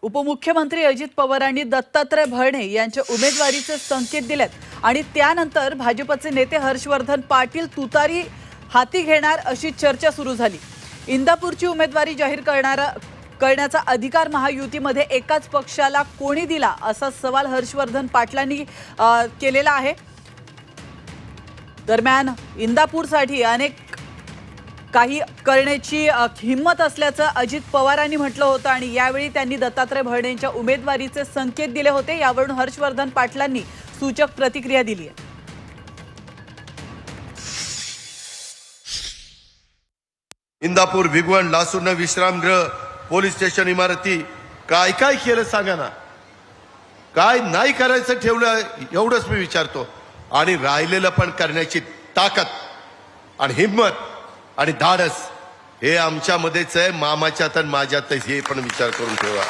उपमुख्यमंत्री अजित पवारांनी दत्तात्रय भरणे यांच्या उमेदवारीचे संकेत दिलेत आणि त्यानंतर भाजपचे नेते हर्षवर्धन पाटील तुतारी हाती घेणार अशी चर्चा सुरू झाली। इंदापूरची उमेदवारी जाहीर करण्याचा अधिकार महायुतीमध्ये एकाच पक्षाला कोणी दिला असा सवाल हर्षवर्धन पाटलांनी केलेला आहे। दरम्यान इंदापूरसाठी अनेक काही करण्याची हिम्मत असल्याचं अजित पवारांनी म्हटलं होतं आणि यावेळी त्यांनी दत्तात्रय भरणेंच्या उमेदवारीचे संकेत दिले होते। यावरून हर्षवर्धन पाटलांनी सूचक प्रतिक्रिया दिली आहे। इंदापूर भिगवण लासूर्ण विश्रामगृह पोलीस स्टेशन इमारती काय काय केलं सांगा ना, काय नाही करायचं ठेवलं एवढंच मी विचारतो। आणि राहिलेलं पण करण्याची ताकद आणि हिम्मत आणि धाडस हे आमच्यामध्येच आहे, मामाच्यात आणि माझ्यातच, हे पण विचार करून ठेवा।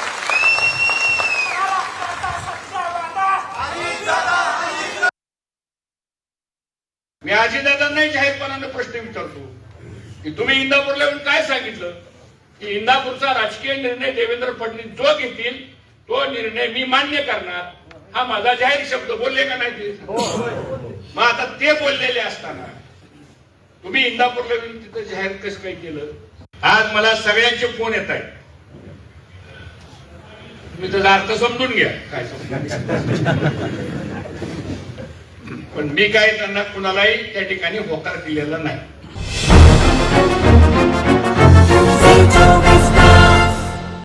मी अजितदादांनाही जाहीरपणाने प्रश्न विचारतो की तुम्ही इंदापूरला येऊन काय सांगितलं की इंदापूरचा राजकीय निर्णय देवेंद्र फडणवीस जो घेतील तो निर्णय मी मान्य करणार, हा माझा जाहीर शब्द बोलले का नाही ते? मग आता ते बोललेले असताना तुम्ही इंदापूरला येऊन तिथं जाहीर कसं काय केलं? आज मला सगळ्यांचे फोन येत आहेत, तुम्ही त्याचा अर्थ समजून घ्या काय पण मी काय त्यांना कुणालाही त्या ठिकाणी होकार दिलेला नाही।